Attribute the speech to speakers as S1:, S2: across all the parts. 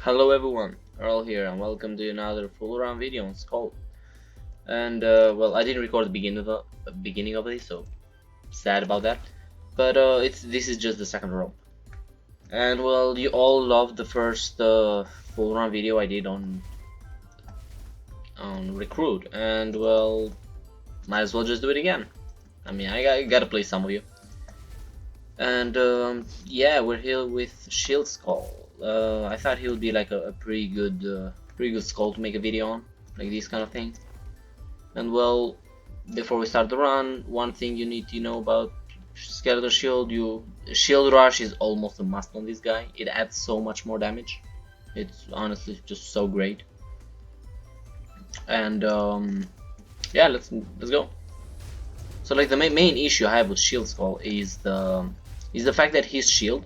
S1: Hello everyone, Earl here and welcome to another full round video on Skul. And well, I didn't record the beginning of this, so sad about that. But this is just the second round. And well, you all loved the first full round video I did on Recruit, and well, might as well just do it again. I mean, I gotta play some of you. And yeah, we're here with Shield Skul. I thought he would be like a pretty good Skul to make a video on, like this kind of thing. And well, before we start the run, one thing you need to know about Skeleton Shield: Shield Rush is almost a must on this guy. It adds so much more damage. It's honestly just so great. And yeah, let's go. So like the main issue I have with Shield Skul is the fact that his shield,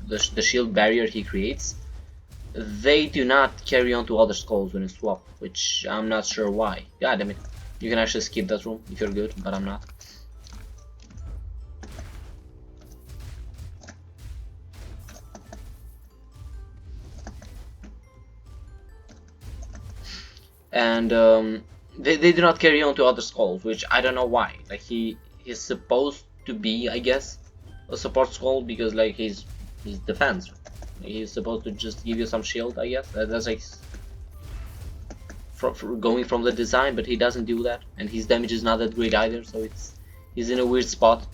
S1: the shield barrier he creates, they do not carry on to other skulls when you swap, which I'm not sure why. God damn it. You can actually skip that room if you're good, but I'm not. And they do not carry on to other skulls, which I don't know why. Like he's supposed to be, I guess, a support Skul because like he's defense. He's supposed to just give you some shield, I guess. That's like going from the design, but he doesn't do that, and his damage is not that great either. So he's in a weird spot.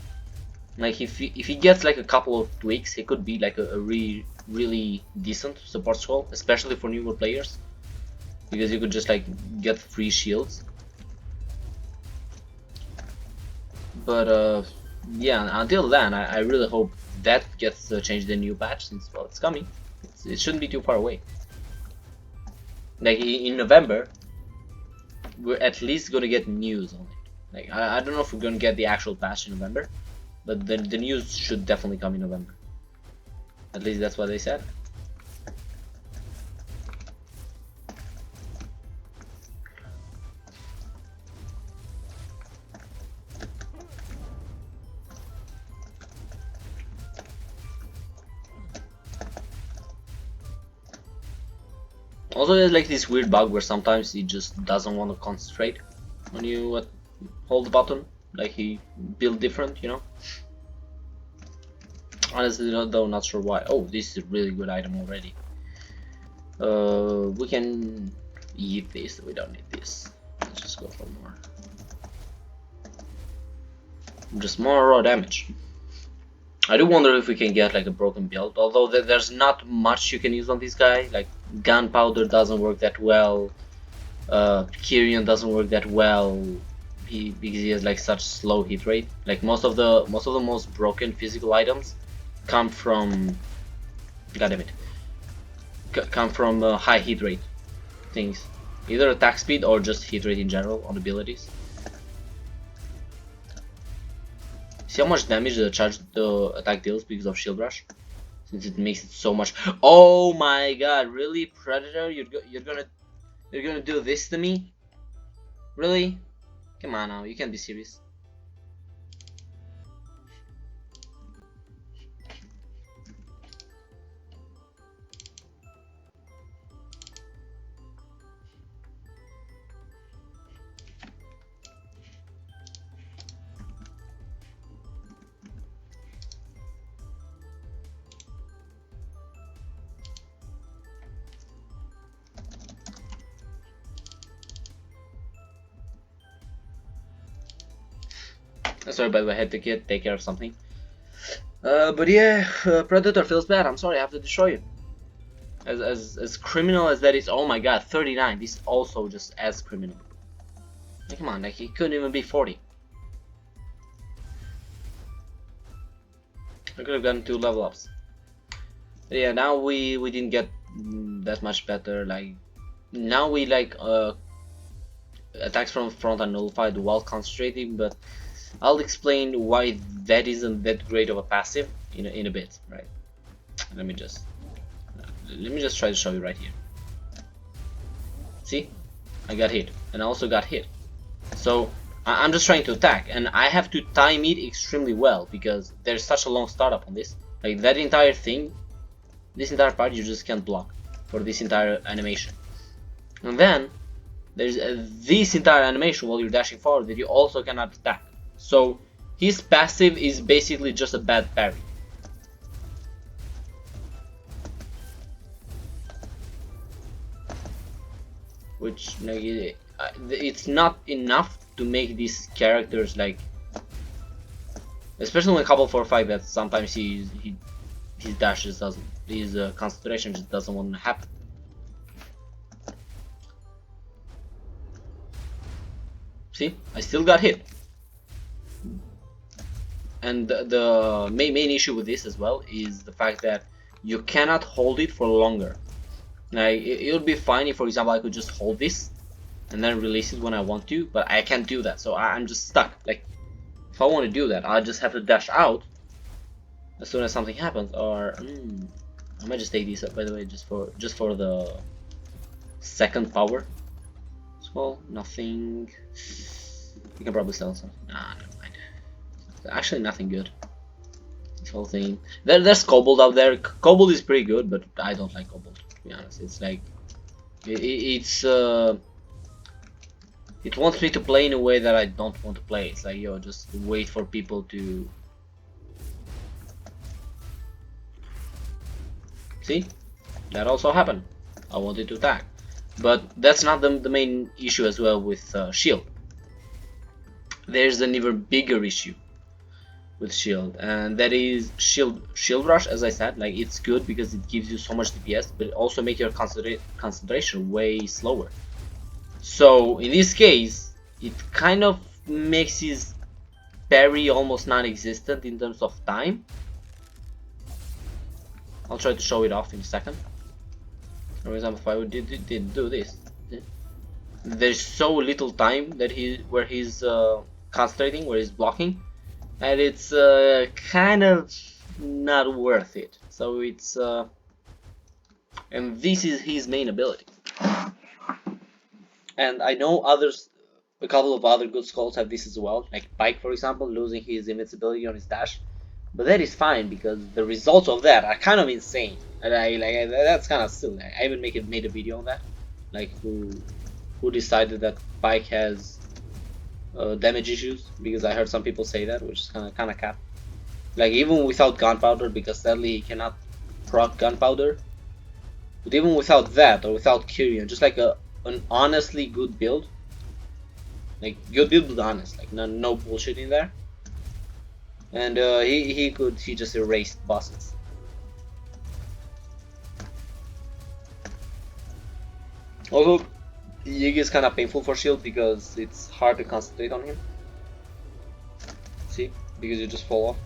S1: Like if he gets like a couple of tweaks, he could be like a really decent support Skul, especially for newer players, because you could just like get free shields. But yeah, until then, I really hope that gets changed in the new patch, since well, it's coming. It shouldn't be too far away. Like in November, we're at least gonna get news on it. Like I don't know if we're gonna get the actual patch in November, but the news should definitely come in November. At least that's what they said. Also, there's like this weird bug where sometimes he just doesn't want to concentrate when you hold the button. Like he built different, you know. Honestly, though, not sure why. Oh, this is a really good item already. We can eat this. We don't need this. Let's just go for more. Just more raw damage. I do wonder if we can get like a broken build, although there's not much you can use on this guy. Like gunpowder doesn't work that well, Kyrian doesn't work that well, because he has like such slow hit rate. Like most of the most broken physical items come from, god damn it, come from high hit rate things, either attack speed or just hit rate in general on abilities. See how much damage the attack deals because of Shield Rush, since it makes it so much. Oh my god, really, Predator? You're gonna do this to me? Really? Come on now, you can't be serious. Sorry, by the way, I had to take care of something. But yeah, Predator feels bad. I'm sorry, I have to destroy you. As criminal as that is, oh my god, 39. This is also just as criminal. Like, come on, like he couldn't even be 40. I could have gotten 2 level ups. But yeah, now we didn't get that much better. Like now we like attacks from front are nullified while concentrating, but I'll explain why that isn't that great of a passive in a bit, right? Let me just try to show you right here. See, I got hit, and I also got hit. So I'm just trying to attack, and I have to time it extremely well because there's such a long startup on this. Like that entire thing, this entire part you just can't block. for this entire animation. And then there's this entire animation while you're dashing forward that you also cannot attack. So his passive is basically just a bad parry. Which, like, it's not enough to make these characters, like, especially when couple 4-5, that sometimes his dash just doesn't, his concentration just doesn't want to happen. See, I still got hit. And the main issue with this as well is the fact that you cannot hold it for longer. Like, it would be fine if, for example, I could just hold this and then release it when I want to, but I can't do that, so I'm just stuck. Like, if I want to do that, I just have to dash out as soon as something happens. Or I might just take these up, by the way, just for the second power. Well, nothing. You can probably sell something. Nah, never mind. Actually, nothing good. This whole thing. There's Kobold out there. Kobold is pretty good, but I don't like Kobold, to be honest. It's like it wants me to play in a way that I don't want to play. It's like, yo, just wait for people to see. That also happened. I wanted to attack, but that's not the main issue as well with shield. There's an even bigger issue with shield, and that is shield rush. As I said, like, it's good because it gives you so much DPS, but it also makes your concentration way slower. So in this case, it kind of makes his parry almost non-existent in terms of time. I'll try to show it off in a second. For example, if I did do this, there's so little time that where he's concentrating, where he's blocking, and it's kind of not worth it. So it's and this is his main ability. And I know a couple of other good skulls have this as well, like Pike, for example, losing his invincibility on his dash. But that is fine because the results of that are kind of insane, and that's kind of silly. I even made a video on that, like who decided that Pike has damage issues, because I heard some people say that, which is kind of cap. Like, even without gunpowder, because sadly he cannot proc gunpowder. But even without that, or without Kyrian, just like an honestly good build, like good build but honest, like no bullshit in there, and he just erased bosses. Although Yig is kind of painful for shield because it's hard to concentrate on him. See, because you just fall off.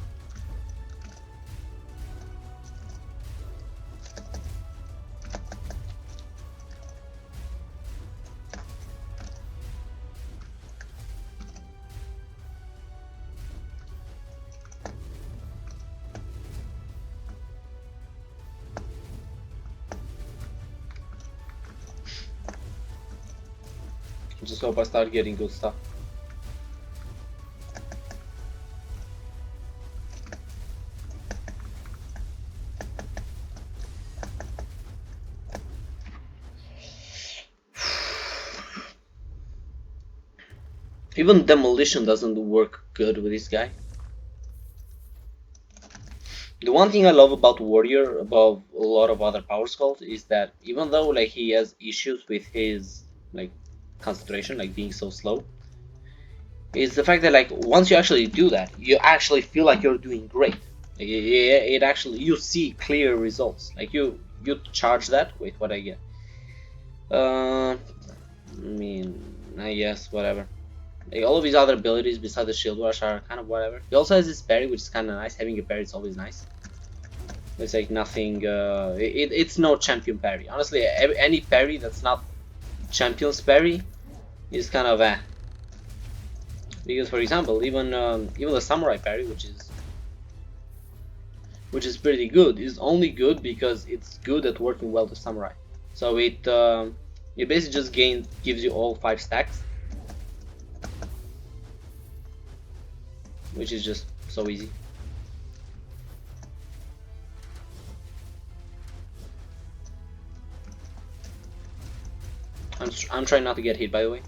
S1: Just hope I start getting good stuff. Even demolition doesn't work good with this guy. The one thing I love about Warrior above a lot of other power skulls is that even though, like, he has issues with his, like, concentration, like being so slow, is the fact that, like, once you actually do that, you actually feel like you're doing great. Like, it actually, you see clear results. Like, you charge that. Wait, what I get? I mean, I guess whatever. Like, all of his other abilities besides the shield rush are kind of whatever. He also has his parry, which is kind of nice. Having a parry is always nice. It's like nothing. It's no champion parry. Honestly, any parry that's not champion's parry is kind of because, for example, even the samurai parry, which is pretty good, is only good because it's good at working well to samurai. So it basically just gives you all 5 stacks, which is just so easy. I'm trying not to get hit, by the way.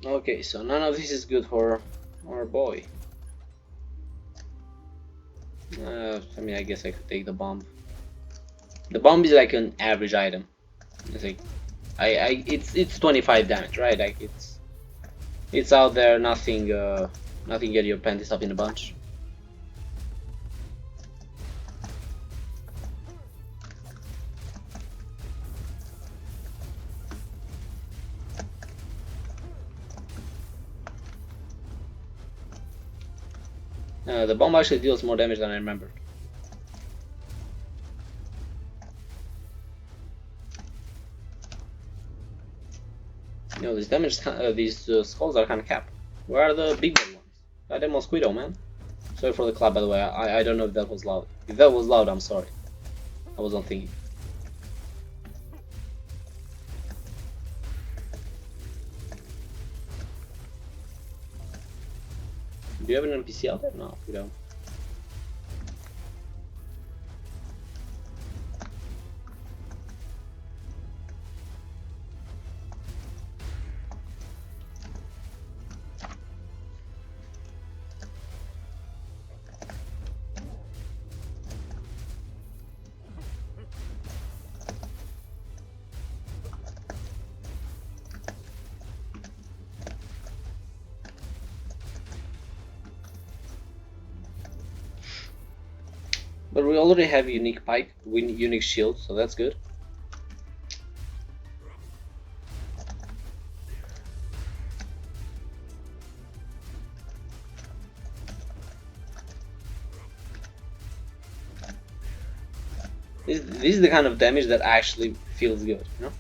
S1: Okay, so none of this is good for our boy. I mean, I guess I could take the bomb. The bomb is like an average item. It's like, it's 25 damage, right? Like it's out there, nothing get your panties up in a bunch. The bomb actually deals more damage than I remembered. You know, these skulls are kind of capped. Where are the big bad ones? Goddamn mosquito, man. Sorry for the clap, by the way. I don't know if that was loud. If that was loud, I'm sorry. I wasn't thinking. Do you have an NPC out there? No, we don't. But we already have unique pike, unique shield, so that's good. This is the kind of damage that actually feels good, you know?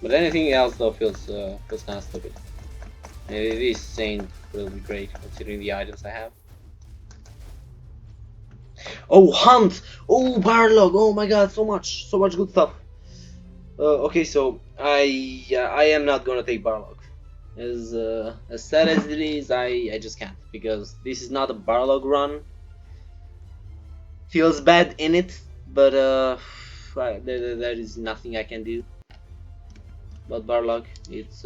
S1: But anything else though feels kind of stupid. And this ain't really great considering the items I have. Oh, hunt! Oh, barlog! Oh my god, so much good stuff. Okay, so I am not gonna take barlog. As sad as it is, I just can't, because this is not a barlog run. Feels bad in it, but there is nothing I can do. But barlog, it's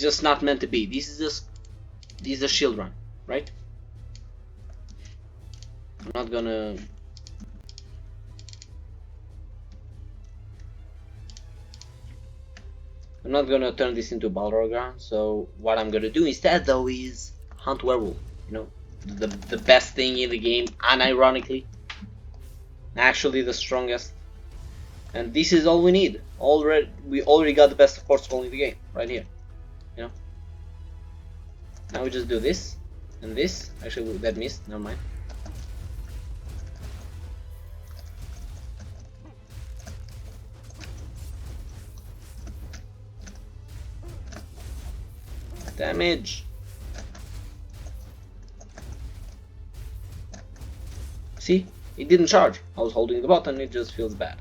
S1: just not meant to be. This is a shield run, right? I'm not gonna turn this into Balrog run. So what I'm gonna do instead though is hunt werewolf. You know, the best thing in the game, unironically. Actually the strongest, and this is all we need. We already got the best support skull in the game right here, you know. Now we just do this and this. Actually, that missed, never mind. Damage. See? It didn't charge. I was holding the button, it just feels bad.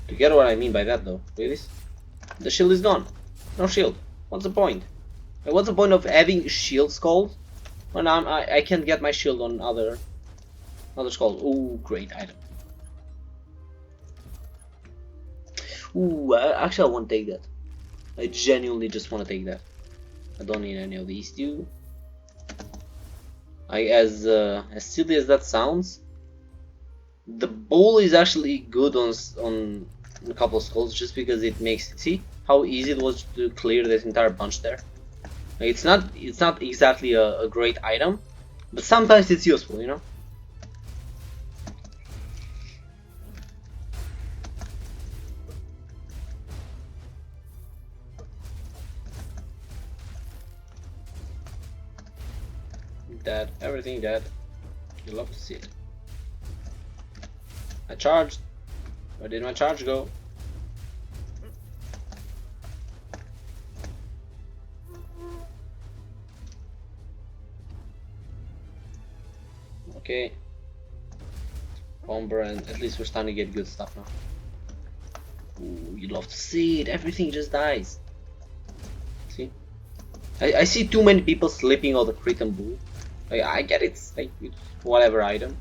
S1: To get what I mean by that though, really? The shield is gone. No shield. What's the point? What's the point of having shield skulls when I can't get my shield on other skulls? Ooh, great item. Ooh, actually I want to take that. I genuinely just want to take that. I don't need any of these two. As silly as that sounds, the bowl is actually good on a couple of skulls just because it makes it. See how easy it was to clear this entire bunch there. Like, it's not exactly a great item, but sometimes it's useful, you know. Dead, everything dead. You love to see it. I charged. Where did my charge go? Okay. Bomber, and at least we're starting to get good stuff now. Ooh, you love to see it. Everything just dies. See? I see too many people slipping on the crit and bull. I get it's like whatever item.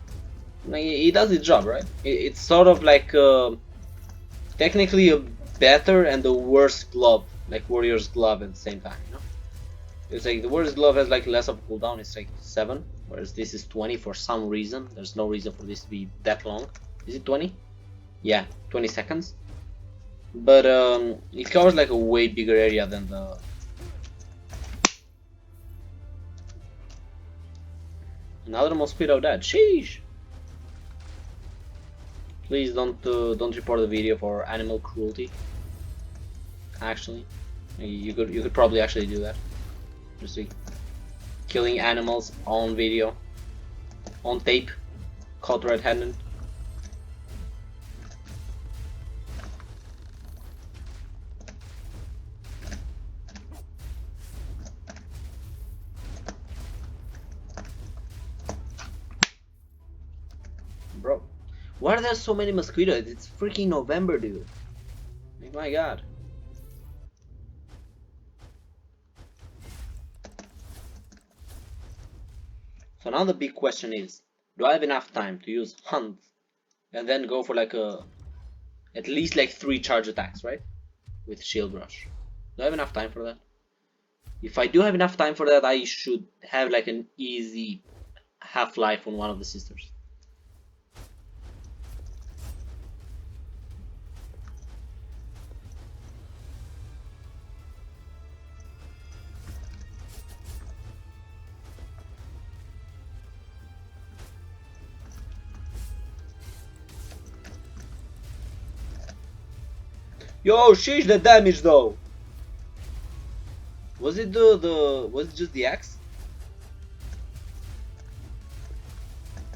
S1: Like, it does its job, right? It's sort of like technically a better and the worst glove, like Warrior's glove at the same time, you know? It's like the Warrior's glove has like less of a cooldown, it's like 7, whereas this is 20 for some reason. There's no reason for this to be that long. Is it 20? Yeah, 20 seconds. But it covers like a way bigger area than the... Another mosquito dead. Sheesh! Please don't report the video for animal cruelty. Actually, you could probably actually do that. Just like killing animals on video, on tape, caught red-handed. Bro, why are there so many mosquitoes? It's freaking November, dude. Like, my god. So now the big question is, do I have enough time to use hunt and then go for like at least like 3 charge attacks, right? With shield rush. Do I have enough time for that? If I do have enough time for that, I should have like an easy half-life on one of the sisters. Yo, sheesh, the damage though. Was it was it just the axe?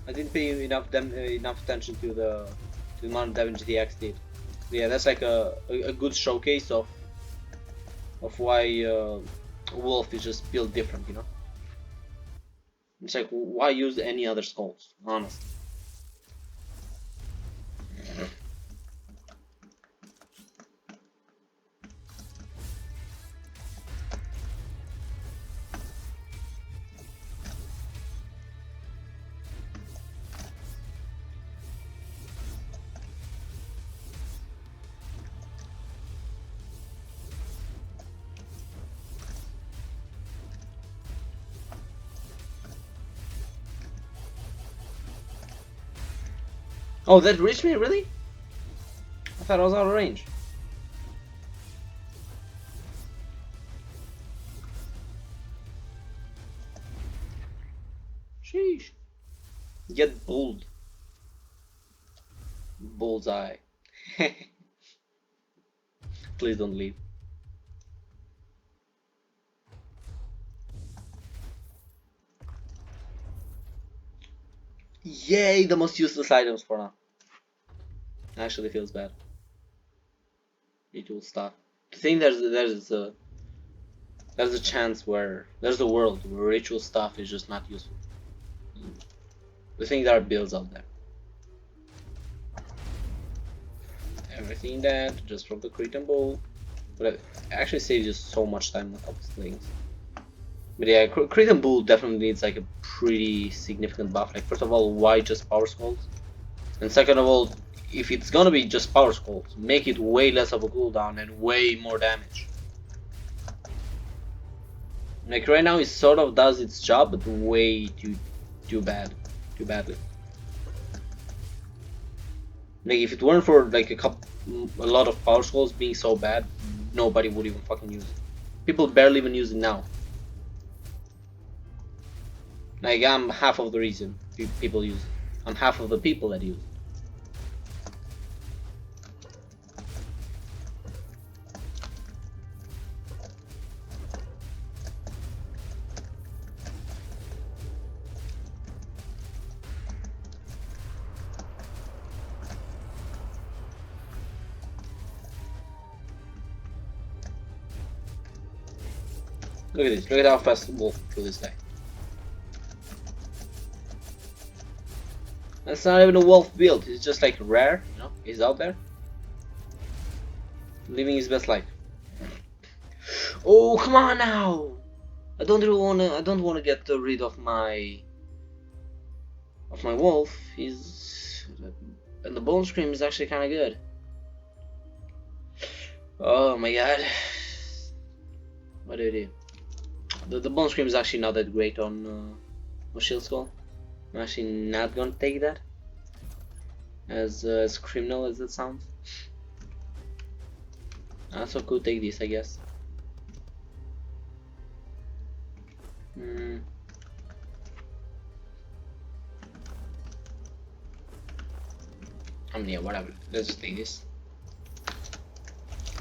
S1: I didn't pay enough attention to the amount of damage the axe did. Yeah, that's like a good showcase of why Wolf is just built different, you know. It's like, why use any other skulls, honestly. Oh, that reached me, really? I thought I was out of range. Sheesh. Get bulled. Bullseye. Please don't leave. Yay, the most useless items for now. Actually feels bad. Ritual stuff. I think there's a chance where there's a world where ritual stuff is just not useful. I think there are builds out there. Everything that just from the crit and bowl, but it actually saves you so much time on a couple things. But yeah, crit and bull definitely needs like a pretty significant buff. Like, first of all, why just power skulls? And second of all, if it's gonna be just power skulls, make it way less of a cooldown and way more damage. Like right now, it sort of does its job, but way too badly. Like if it weren't for like a lot of power scrolls being so bad, nobody would even fucking use it. People barely even use it now. Like I'm half of the reason people use it. I'm half of the people that use it. Look at this. Look at how fast Wolf kill this guy. That's not even a Wolf build. It's just like rare, you know. He's out there, living his best life. Oh, come on now! I don't really wanna. I don't wanna get rid of my Wolf. And the bone scream is actually kind of good. Oh my god! What do I do? The bone scream is actually not that great on Shield Skull. I'm actually not gonna take that, as criminal as it sounds. I also could take this, I guess. I mean, yeah, whatever. Let's just take this.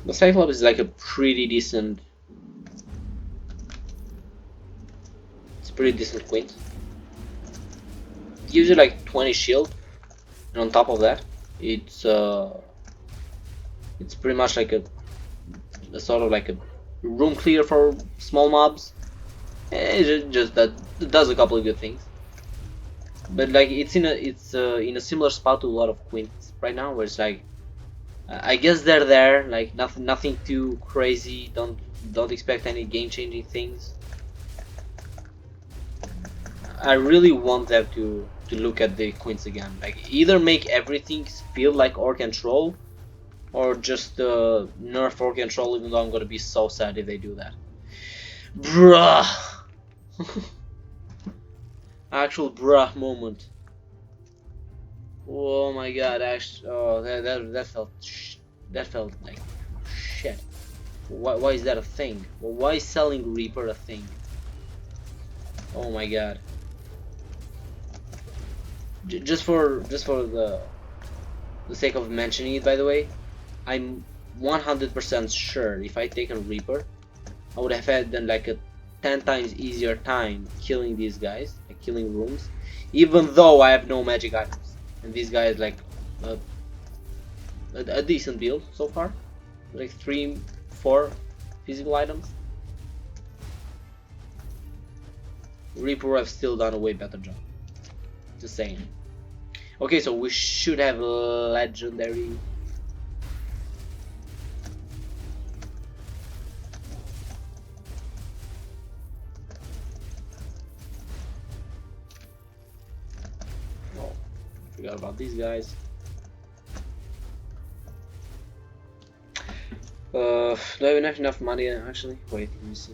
S1: The Cyclops is like a pretty decent. It's a pretty decent quint. It gives you like 20 shield, and on top of that, it's pretty much like a sort of like a room clear for small mobs. It just that it does a couple of good things. But like it's in a similar spot to a lot of quints right now, where it's like I guess they're there, like nothing too crazy. Don't expect any game changing things. I really want them to look at the quints again, like either make everything feel like Orc and Troll, or just nerf Orc and Troll. Even though I'm gonna be so sad if they do that, bruh. Actual bruh moment. Oh my god! Actually, oh that felt like shit. Why is that a thing? Why is selling Reaper a thing? Oh my god! Just for the sake of mentioning it, by the way, I'm 100% sure if I take a Reaper, I would have had then like a 10 times easier time killing these guys, like killing rooms, even though I have no magic items. And this guy is like a decent build so far, like 3-4 physical items. Reaper would have still done a way better job. Just saying. Okay, so we should have legendary. Oh, forgot about these guys. Do I even have enough money actually? Wait, let me see.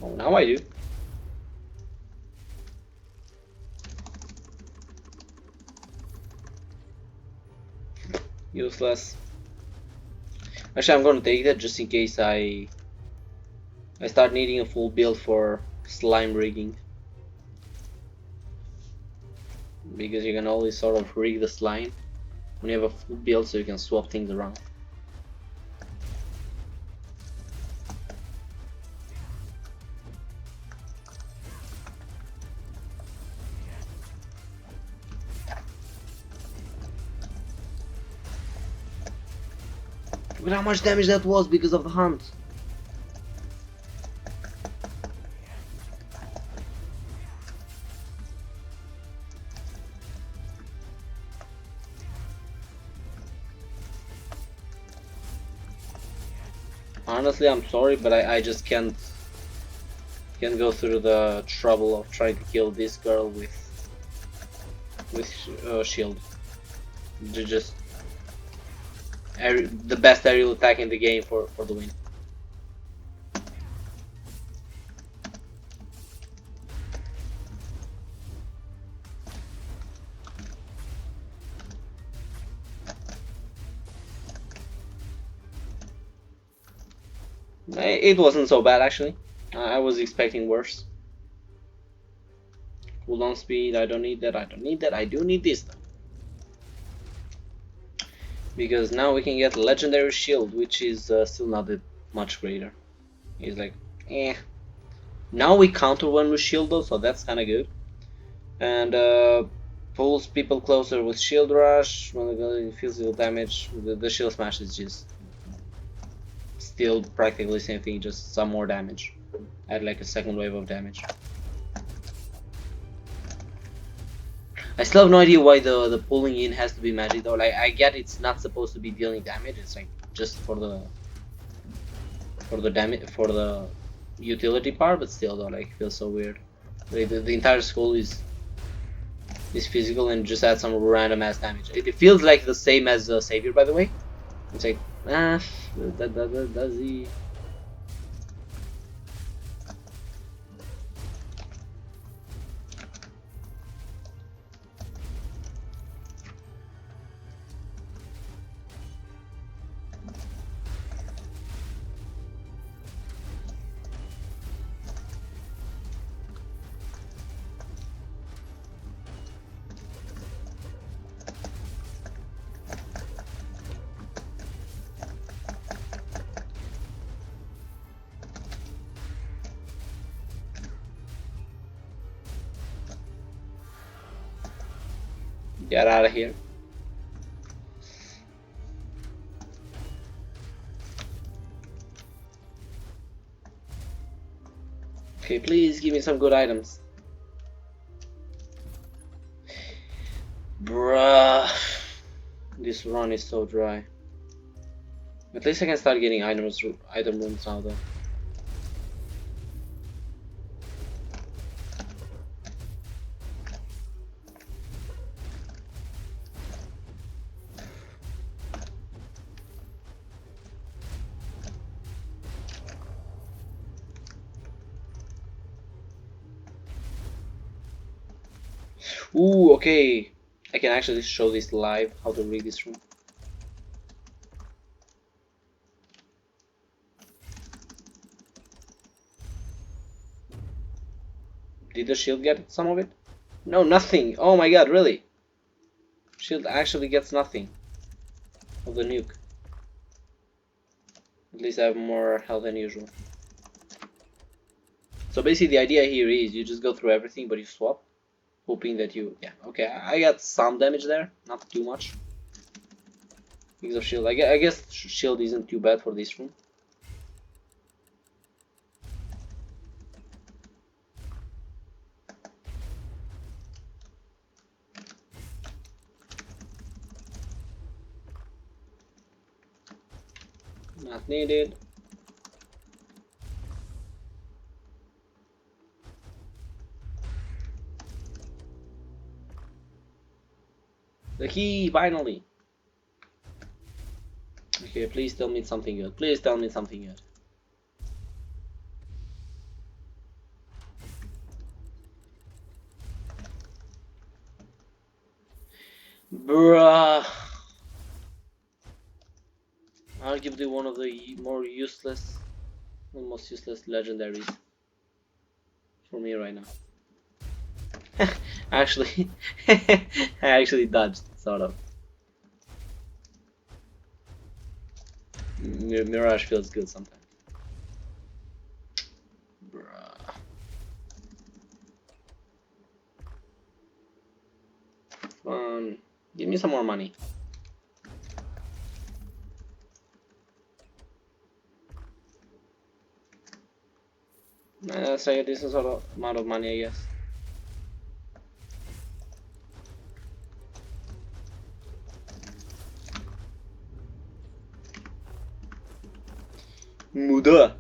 S1: Oh, now I do. Useless. Actually, I'm gonna take that just in case I start needing a full build for slime rigging, because you can always sort of rig the slime when you have a full build, so you can swap things around. Look at how much damage that was because of the hunt. Honestly, I'm sorry, but I just can't go through the trouble of trying to kill this girl with shield. Just the best aerial attack in the game for the win. It wasn't so bad actually. I was expecting worse. Cooldown speed, I don't need that, I don't need that, I do need this though. Because now we can get legendary shield, which is still not that much greater. It's like, eh. Now we counter when we shield though, so that's kinda good. And pulls people closer with shield rush, when the physical damage, the shield smash is just still practically the same thing, just some more damage. Add like a second wave of damage. I still have no idea why the pulling in has to be magic though. Like I get it's not supposed to be dealing damage. It's like just for the damage for the utility part, but still though, like it feels so weird. Like the entire Skul is physical and just add some random ass damage. It feels like the same as Savior, by the way. It's like does he? Get out of here. Okay, please give me some good items. Bruh. This run is so dry. At least I can start getting item rooms now though. Ooh, okay. I can actually show this live, how to read this room. Did the shield get some of it? No, nothing. Oh my god, really? Shield actually gets nothing of the nuke. At least I have more health than usual. So basically the idea here is you just go through everything but you swap. Hoping that you, yeah, okay, I got some damage there, not too much. Because of shield, I guess shield isn't too bad for this room. Not needed. The key, finally. Okay, please tell me something good. Please tell me something good. Bruh. Arguably one of the more useless, most useless legendaries for me right now. Actually, I actually dodged, sort of. Mirage feels good sometimes. Bruh. Fun. Give me some more money. That's like a decent sort of amount of money, I guess. Muda.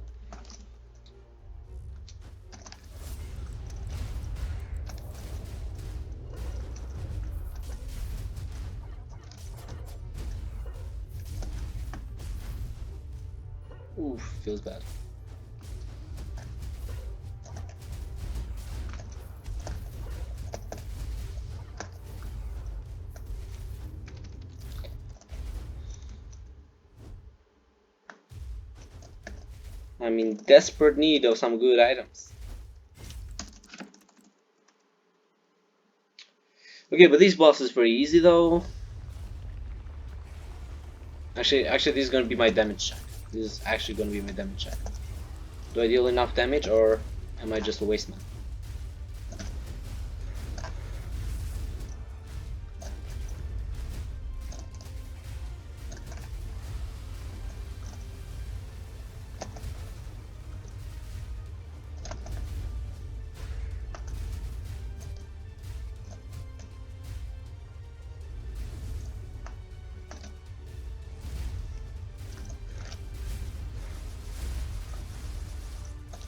S1: Oof, feels bad. I'm in desperate need of some good items. Okay, but this boss is very easy though. Actually, this is gonna be my damage check. This is actually gonna be my damage check. Do I deal enough damage, or am I just a waste man?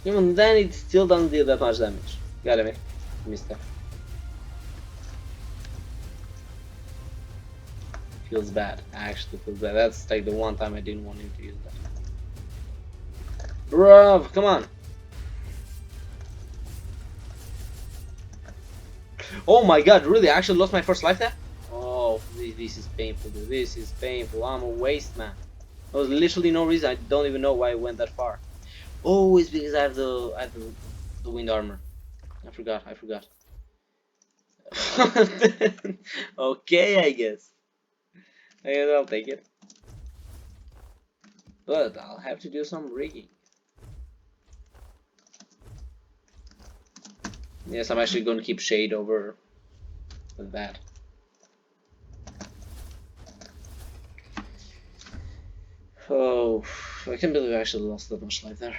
S1: Even then, it still doesn't deal that much damage. Gotta be. Missed that. Feels bad. Actually feels bad. That's like the one time I didn't want him to use that. Bruv, come on. Oh my god, really? I actually lost my first life there? Oh, this is painful, dude. This is painful. I'm a waste man. There was literally no reason. I don't even know why I went that far. Oh, it's because I have the wind armor. I forgot. Okay, I guess I'll take it. But I'll have to do some rigging. Yes, I'm actually going to keep shade over that. Oh, I can't believe I actually lost that much life there.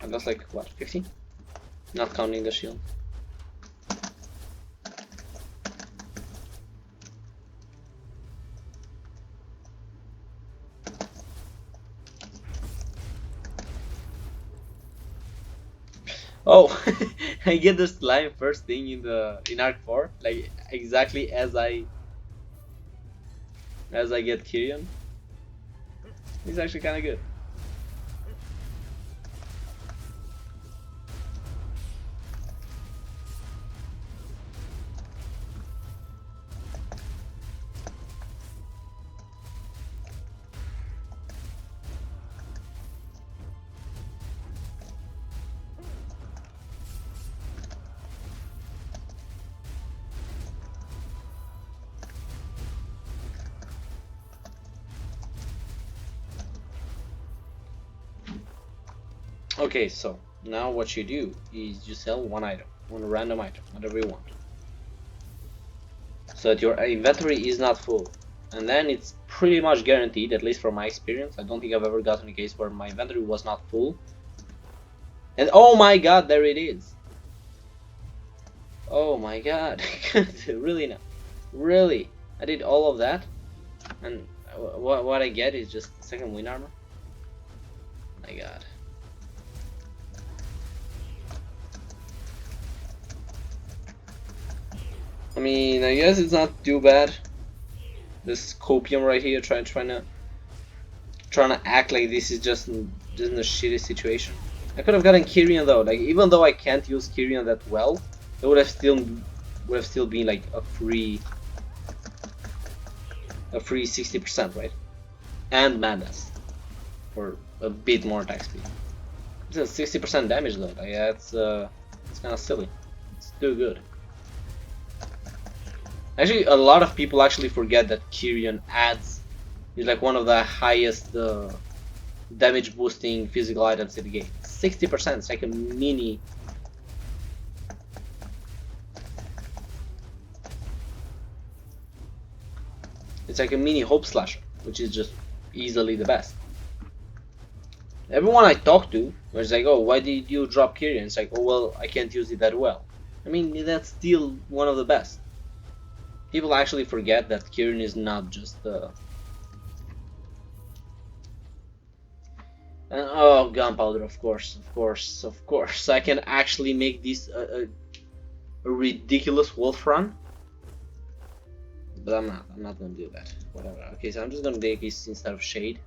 S1: I lost like, what, 50? Not counting the shield. Oh, I get the slime first thing in Arc 4, like exactly as I get Kyrian. It's actually kind of good. Okay, so now what you do is you sell one item, one random item, whatever you want, so that your inventory is not full. And then it's pretty much guaranteed, at least from my experience. I don't think I've ever gotten a case where my inventory was not full. And oh my god, there it is. Oh my god. Really now? Really? I did all of that? And what I get is just second wind armor? My god. I mean, I guess it's not too bad. This copium right here, trying to act like this is just in a shitty situation. I could have gotten Kyrian though. Like, even though I can't use Kyrian that well, it would have still been like a free 60%, right? And madness for a bit more attack speed. It's a 60% damage though. Like, it's kind of silly. It's too good. Actually, a lot of people actually forget that Kyrian is like one of the highest damage boosting physical items in the game. 60%, it's like a mini. It's like a mini hope slasher, which is just easily the best. Everyone I talk to was like, oh, why did you drop Kyrian? It's like, oh well, I can't use it that well. I mean, that's still one of the best. People actually forget that Kyrian is not just oh, gunpowder, of course. I can actually make this a ridiculous wolf run. But I'm not gonna do that. Whatever. Okay, so I'm just gonna take this instead of shade.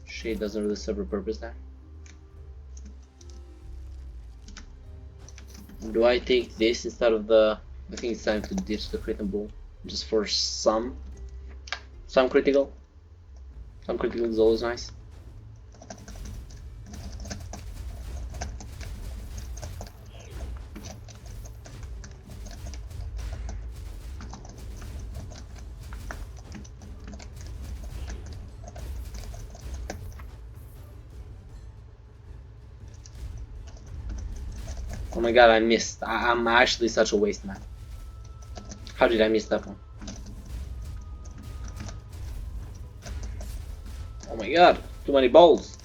S1: Shade doesn't really serve a purpose there. Do I take this instead of the... I think it's time to ditch the crit and bull, just for some critical. Some critical is always nice. Oh my god, I missed. I'm actually such a waste man. How did I miss that one? Oh my god, too many balls.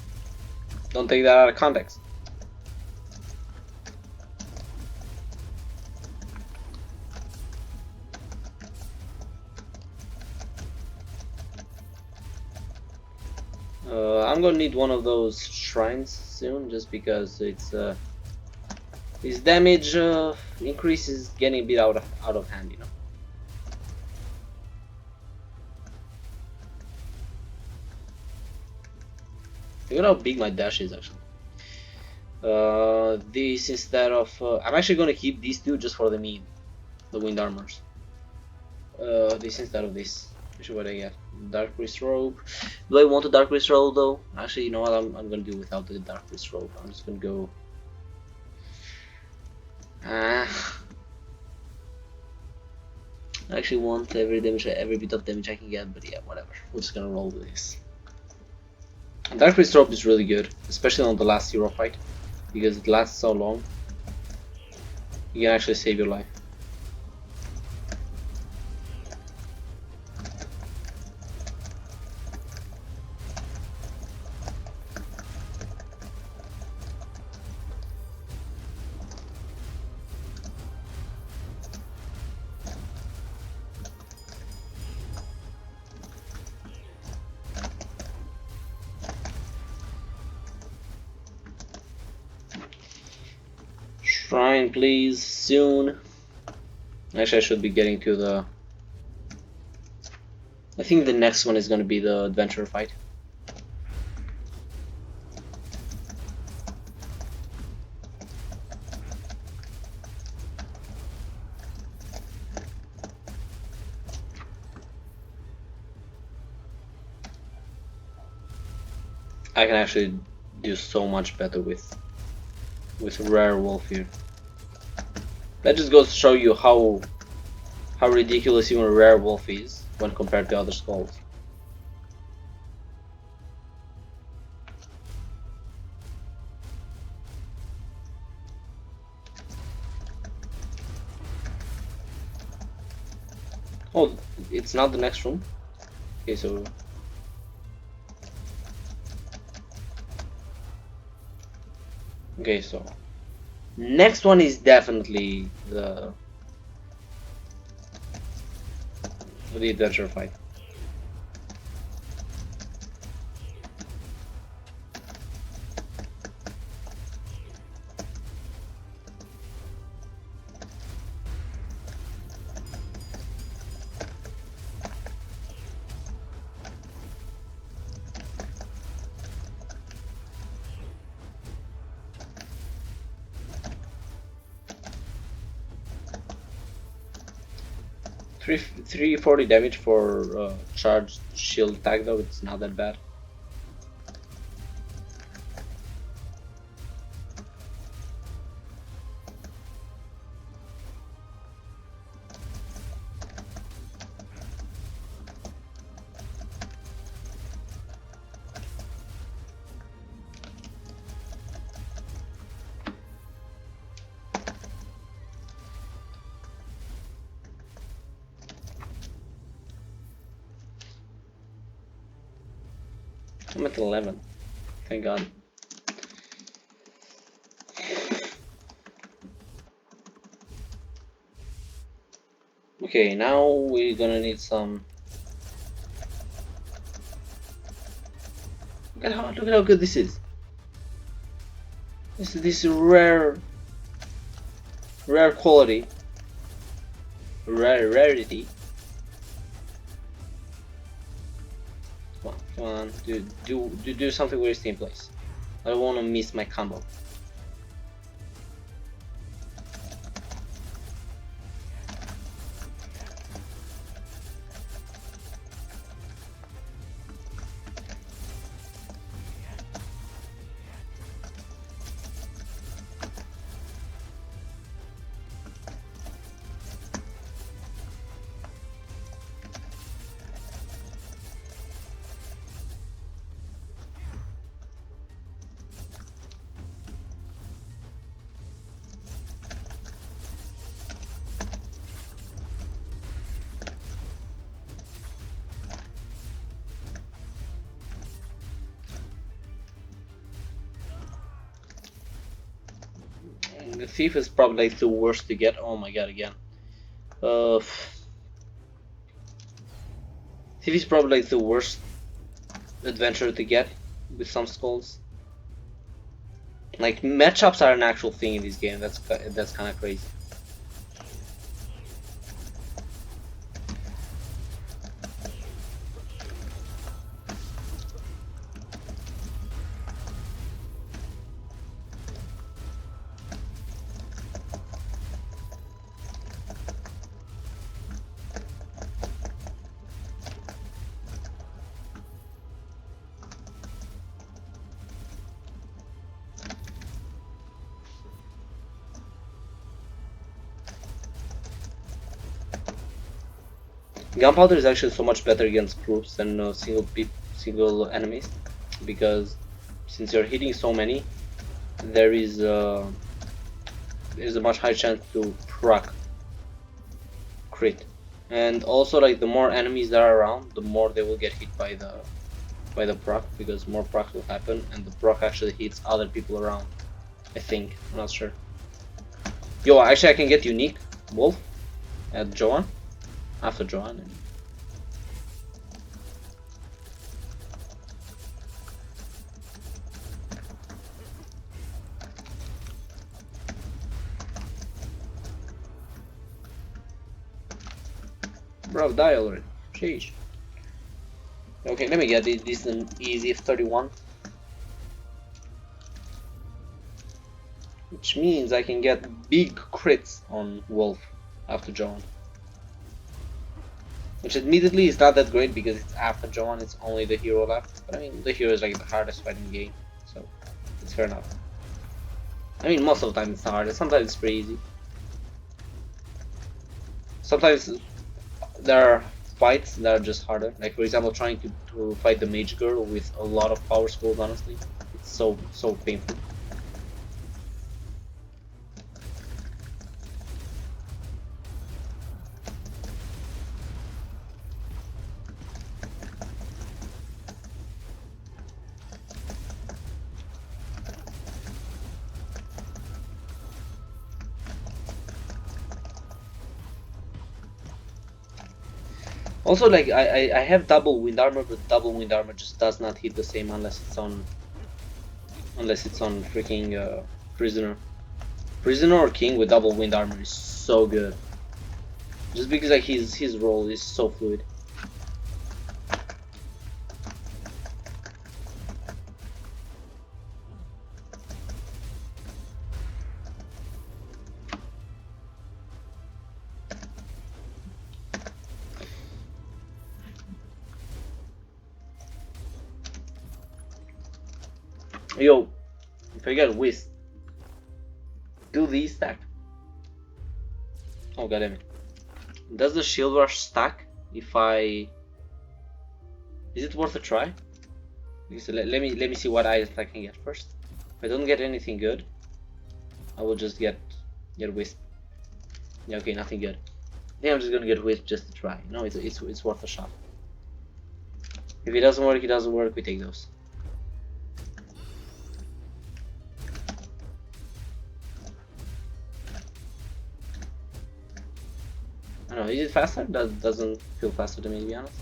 S1: Don't take that out of context. I'm gonna need one of those shrines soon, just because it's his damage increase is getting a bit out of hand, you know. Look at how big my dash is actually. This instead of I'm actually gonna keep these two just for the meme, the wind armors. This instead of this. Which what I get? Dark Priest robe. Do I want a Dark Priest robe though? Actually, you know what? I'm gonna do without the Dark Priest robe. I'm just gonna go. I actually want every bit of damage I can get, but yeah, whatever. We're just gonna roll with this. And Dark Priest robe is really good, especially on the last hero fight, because it lasts so long. You can actually save your life. Shrine, please, soon. Actually, I should be getting to the. I think the next one is going to be the adventure fight. I can actually do so much better with Werewolf here. That just goes to show you how ridiculous even Werewolf is when compared to other skulls. Oh, it's not the next room? Okay, so... Okay, so... Next one is definitely the adventure fight. Three 40 damage for charged shield attack though, it's not that bad. I'm at 11. Thank God. Okay, now we're gonna need some. Look at how good this is. This rare quality, rarity. Come on, do something with team place. I don't want to miss my combo. The thief is probably like the worst to get. Oh my god, again. Thief is probably like the worst adventure to get with some skulls. Like matchups are an actual thing in this game. That's kind of crazy. Gunpowder is actually so much better against groups than single enemies, because since you're hitting so many, there's a much higher chance to proc crit, and also like the more enemies that are around, the more they will get hit by the proc, because more proc will happen, and the proc actually hits other people around. I think, I'm not sure. Yo, actually I can get unique wolf at Joan. After Joan. Bro, die already. Sheesh. Okay, let me get this. This is an easy 31. Which means I can get big crits on Wolf after Joan. Which admittedly is not that great because it's after Joan, it's only the hero left. But I mean, the hero is like the hardest fight in the game, so it's fair enough. I mean, most of the time it's the hardest, sometimes it's pretty easy. Sometimes there are fights that are just harder. Like for example, trying to fight the mage girl with a lot of power skulls, honestly. It's so painful. Also, like I have double wind armor, but double wind armor just does not hit the same unless it's on freaking prisoner. Prisoner or king with double wind armor is so good. Just because like his role is so fluid. Yo, if I get whisk, do these stack? Oh goddammit. Does the shield rush stack if I... Is it worth a try? Because let me see what items I can get first. If I don't get anything good, I will just get wisp. Yeah, okay, nothing good. I think I'm just gonna get wisp just to try. No, it's worth a shot. If it doesn't work, it doesn't work. We take those. I don't know, is it faster? Doesn't feel faster to me, to be honest.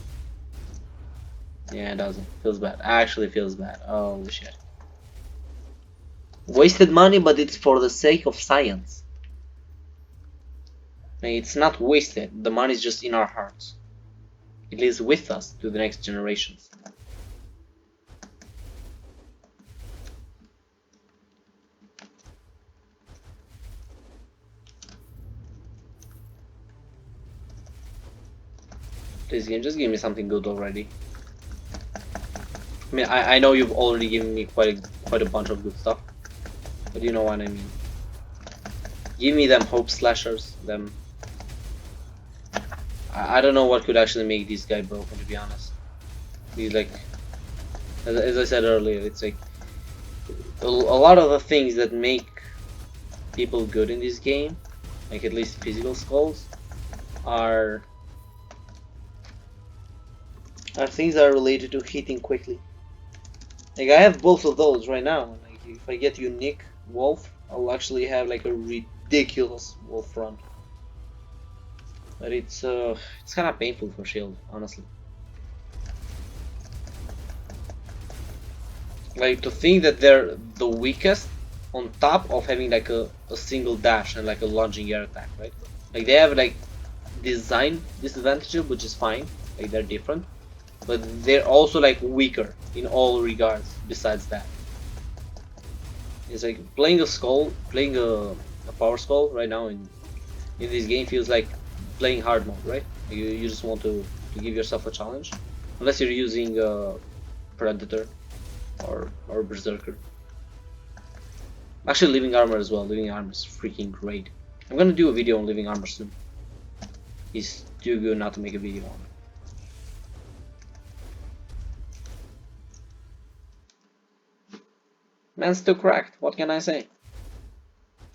S1: Yeah, it doesn't. Feels bad. Actually feels bad. Holy shit. Wasted money, but it's for the sake of science. It's not wasted. The money is just in our hearts. It lives with us to the next generations. Please game, just give me something good already. I mean, I know you've already given me quite a bunch of good stuff, but you know what I mean. Give me them hope slashers. Them. I don't know what could actually make this guy broken, to be honest. He's like, as I said earlier, it's like a lot of the things that make people good in this game, like at least physical skulls, are things that are related to hitting quickly. Like I have both of those right now. Like if I get unique wolf, I'll actually have like a ridiculous wolf front. But it's kind of painful for shield, honestly. Like to think that they're the weakest on top of having like a single dash and like a lunging air attack, right? Like they have like design disadvantages, which is fine. Like they're different, but they're also like weaker in all regards. Besides that, it's like playing a skull, playing a power skull right now in this game feels like playing hard mode, right? You just want to give yourself a challenge, unless you're using predator or berserker. Actually, living armor as well. Living armor is freaking great. I'm gonna do a video on living armor soon. He's too good not to make a video on it. Man's still cracked. What can I say?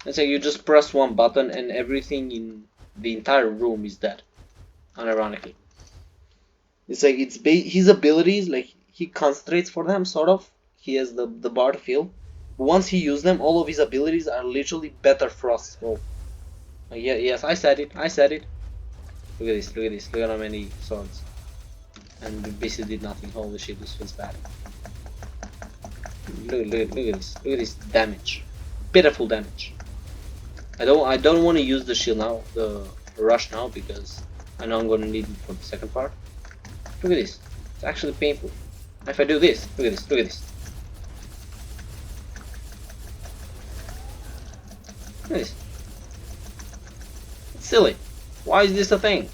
S1: It's like you just press one button and everything in the entire room is dead. Unironically, it's like his abilities. Like he concentrates for them, sort of. He has the bar to fill. Once he uses them, all of his abilities are literally better frost scroll. Yeah, yes, I said it. I said it. Look at this. Look at this. Look at how many swords. And basically did nothing. Holy shit, this feels bad. Look at this. Look at this damage. Pitiful damage. I don't want to use the shield now, the rush now, because I know I'm gonna need it for the second part. Look at this. It's actually painful. If I do this, look at this. Look at this. Look at this. It's silly. Why is this a thing?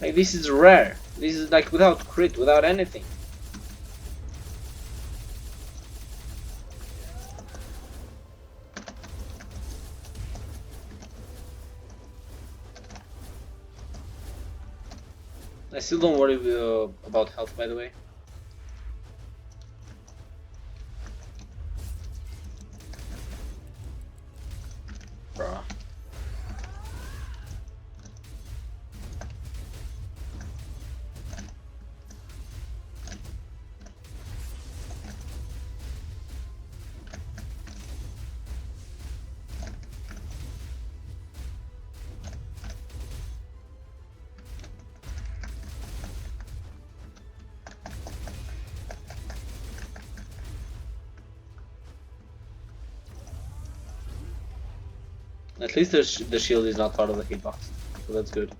S1: Like this is rare. This is like without crit, without anything. I still don't worry about health, by the way. Bruh. At least the shield is not part of the hitbox, so that's good.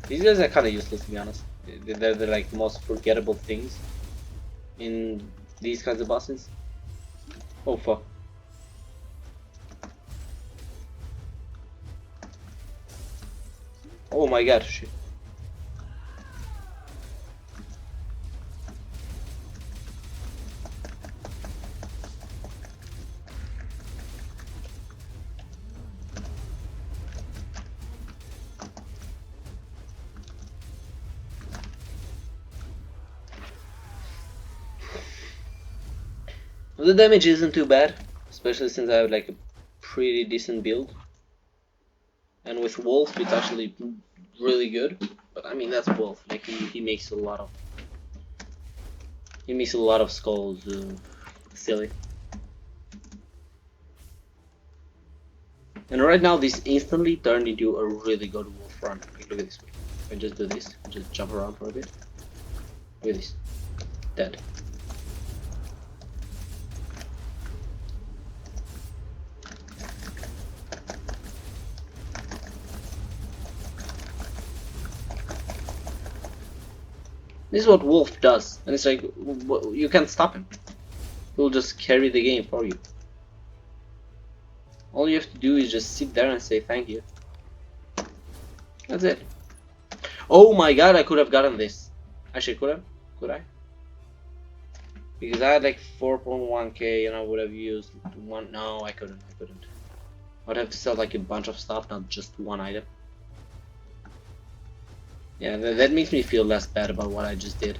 S1: These guys are kind of useless, to be honest. They're the like most forgettable things in these kinds of bosses. Oh fuck. Oh my god, shit. The damage isn't too bad, especially since I have like a pretty decent build. And with Wolf, it's actually really good. But I mean, that's Wolf. Like he makes a lot of skulls silly. And right now, this instantly turned into a really good Wolf run. Like, look at this. If I just do this, just jump around for a bit. Look at this, dead. This is what Wolf does, and it's like, you can't stop him. He'll just carry the game for you. All you have to do is just sit there and say thank you. That's it. Oh my god, I could have gotten this. Actually, could I? Because I had like 4.1k and I would have used one. No, I couldn't. I'd have to sell like a bunch of stuff, not just one item. Yeah, that makes me feel less bad about what I just did.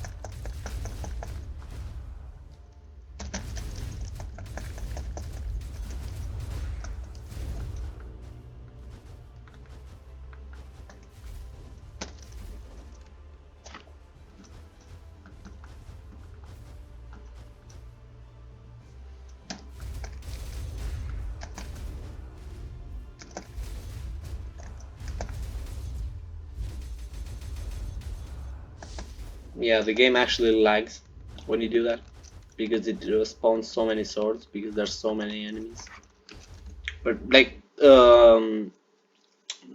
S1: Yeah, the game actually lags when you do that because it spawns so many swords because there's so many enemies. But like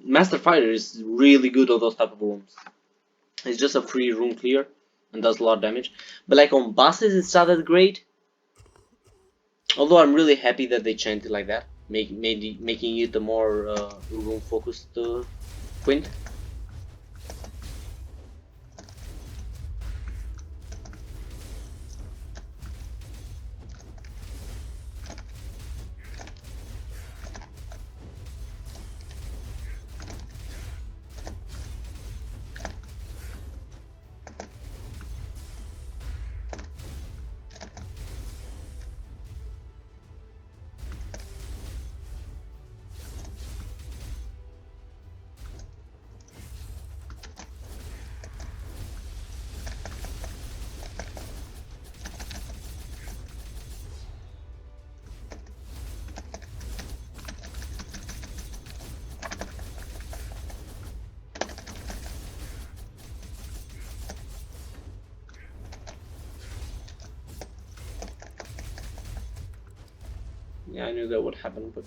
S1: Master Fighter is really good on those type of rooms. It's just a free room clear and does a lot of damage. But like on bosses, it's not that great. Although I'm really happy that they changed it like that, making it a more room focused quint. Yeah, I knew that would happen, but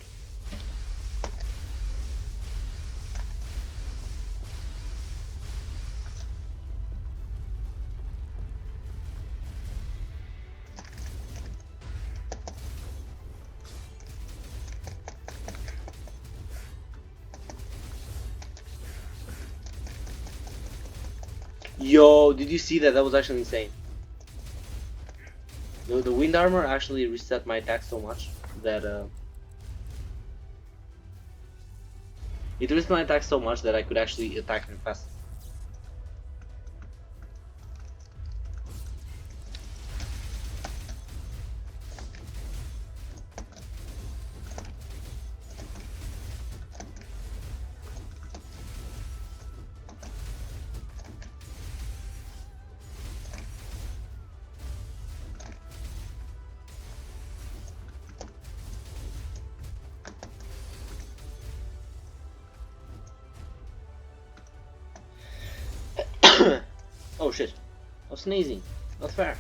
S1: yo, did you see that? That was actually insane. The wind armor actually reset my attack so much that it reset my attack so much that I could actually attack him fast. Oh shit! I'm sneezing. Not fair.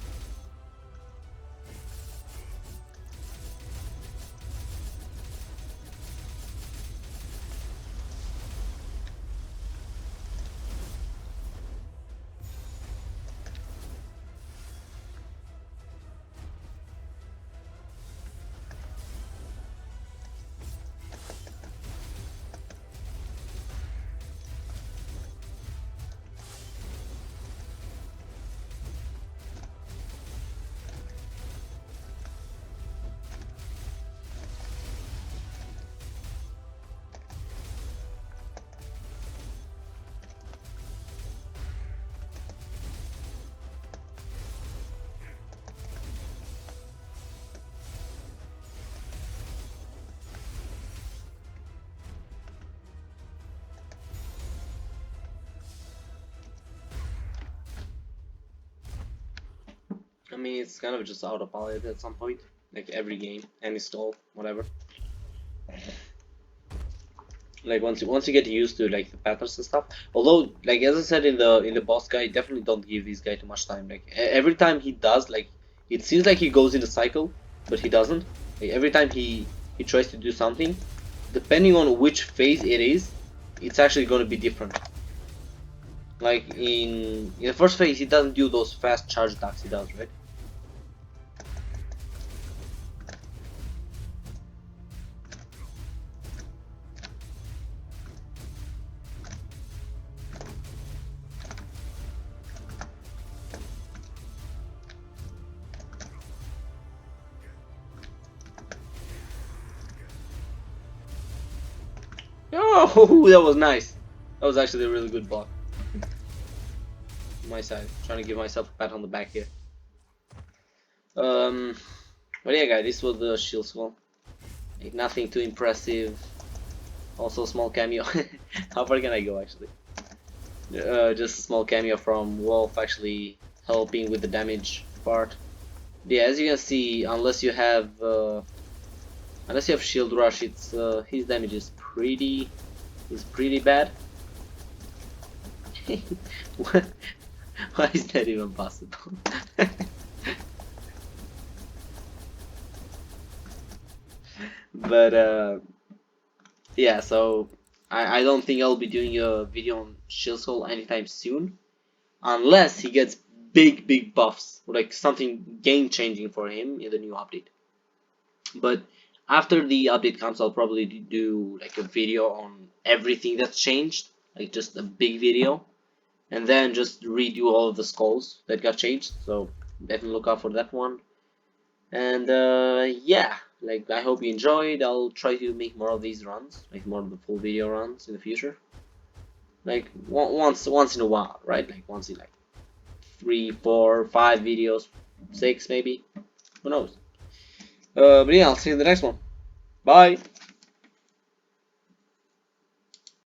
S1: I mean, it's kind of just autopilot at some point, like every game, any stall, whatever. Like once you get used to like the patterns and stuff. Although, like as I said in the boss guy, definitely don't give this guy too much time. Like every time he does, like it seems like he goes in a cycle, but he doesn't. Like every time he tries to do something, depending on which phase it is, it's actually going to be different. Like in the first phase, he doesn't do those fast charge attacks. He does, right? Oh, that was nice. That was actually a really good block. On my side, trying to give myself a pat on the back here. But yeah, guys, this was the shield swell. Like, nothing too impressive. Also, small cameo. How far can I go, actually? Just a small cameo from Wolf actually helping with the damage part. Yeah, as you can see, unless you have shield rush, it's his damage is pretty bad. Why is that even possible? But yeah, so I don't think I'll be doing a video on Shield Soul anytime soon, unless he gets big buffs, like something game changing for him in the new update. But after the update comes, I'll probably do like a video on everything that's changed, like just a big video, and then just redo all of the skulls that got changed. So definitely look out for that one. And yeah, like I hope you enjoyed. I'll try to make more of these runs, like more of the full video runs in the future. Like once in a while, right? Like once in like 3, 4, 5 videos, 6 maybe. Who knows? But yeah, I'll see you in the next one. Bye.